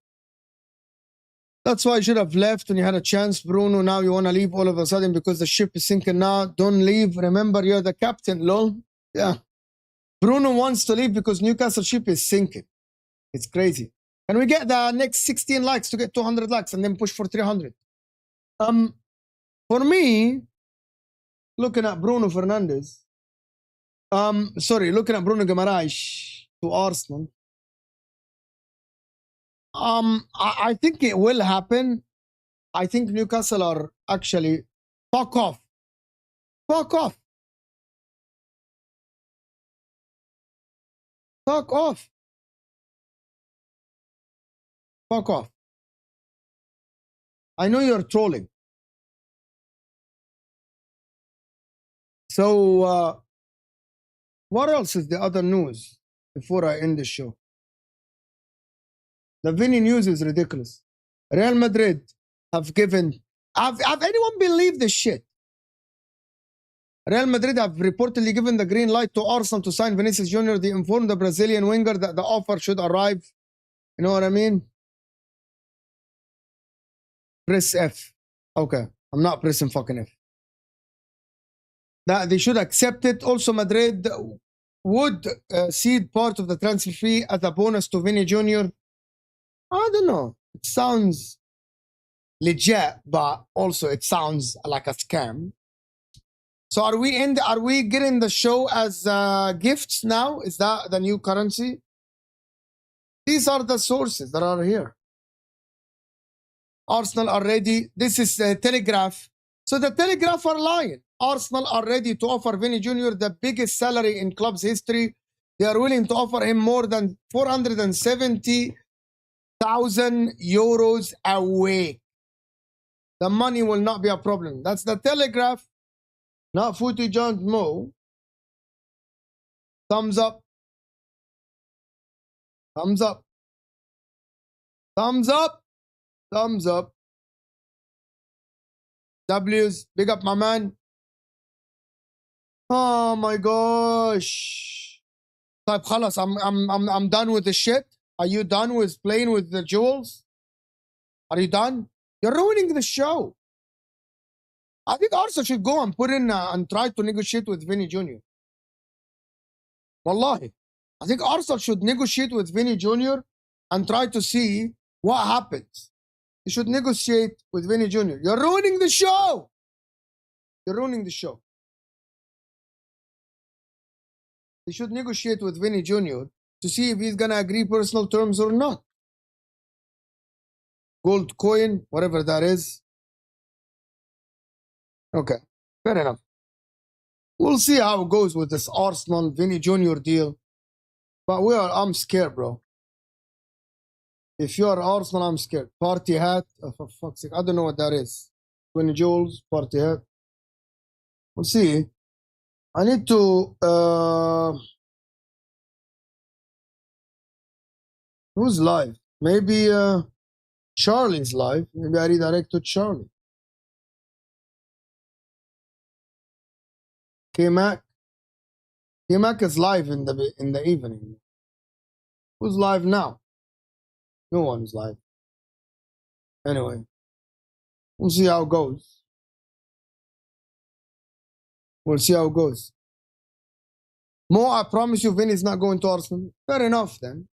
That's why I should have left when you had a chance, Bruno. Now you want to leave all of a sudden because the ship is sinking now. Don't leave. Remember, you're the captain, lol. Yeah. Bruno wants to leave because Newcastle ship is sinking. It's crazy. Can we get the next 16 likes to get 200 likes and then push for 300? For me, looking at Bruno Fernandes, looking at Bruno Guimaraes to Arsenal, I think it will happen. I think Newcastle are actually fuck off. Fuck off. Fuck off. Fuck off. I know you're trolling. So, what else is the other news before I end the show? The Vini news is ridiculous. Real Madrid have given... Have anyone believed this shit? Real Madrid have reportedly given the green light to Arsenal to sign Vinicius Júnior. They informed the Brazilian winger that the offer should arrive. You know what I mean? Press F. Okay. I'm not pressing fucking F. That they should accept it. Also, Madrid would cede part of the transfer fee as a bonus to Vini Jr. I don't know. It sounds legit, but also it sounds like a scam. So are we getting the show as gifts now? Is that the new currency? These are the sources that are here. Arsenal are ready. This is Telegraph. So the Telegraph are lying. Arsenal are ready to offer Vini Jr. the biggest salary in club's history. They are willing to offer him more than 470,000 euros a week. The money will not be a problem. That's the Telegraph. Not Footy Jones Mo. Thumbs up. Thumbs up. Thumbs up. Thumbs up. W's. Big up my man. Oh my gosh. طيب خلاص I'm done with the shit. Are you done with playing with the jewels? Are you done? You're ruining the show. I think Arsenal should go and put in and try to negotiate with Vini Jr. Wallahi. I think Arsenal should negotiate with Vini Jr. and try to see what happens. You should negotiate with Vini Jr. You're ruining the show. You're ruining the show. They should negotiate with Vini Jr. to see if he's going to agree personal terms or not. Gold coin, whatever that is. Okay, fair enough. We'll see how it goes with this Arsenal Vini Jr. deal. But I'm scared, bro. If you're Arsenal, I'm scared. Party hat, oh, for fuck's sake. I don't know what that is. 20 jewels, party hat. We'll see. I need to who's live? Maybe Charlie's live. Maybe I redirect to Charlie. K-Mac. K-Mac is live in the evening. Who's live now? No one's live. Anyway, we'll see how it goes. We'll see how it goes. Mo, I promise you, Vinny's not going to Arsenal. Fair enough, then.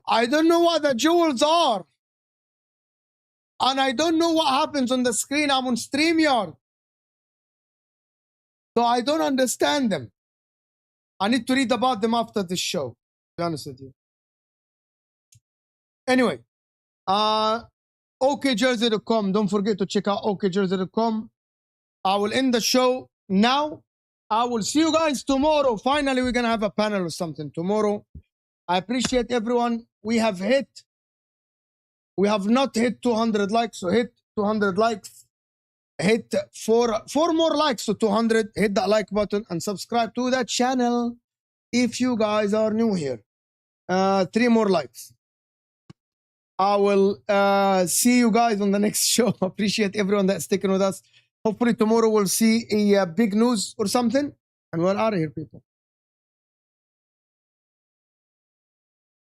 I don't know what the jewels are. And I don't know what happens on the screen. I'm on StreamYard. So I don't understand them. I need to read about them after the show, to be honest with you. Anyway, okjersey.com. Don't forget to check out okjersey.com. I will end the show now. I will see you guys tomorrow. Finally, we're going to have a panel or something tomorrow. I appreciate everyone. We have not hit 200 likes, so hit 200 likes. Hit four more likes to 200. Hit that like button and subscribe to that channel if you guys are new here. 3 more likes. I will see you guys on the next show. Appreciate everyone that's sticking with us. Hopefully tomorrow we'll see a big news or something. And we're out of here, people.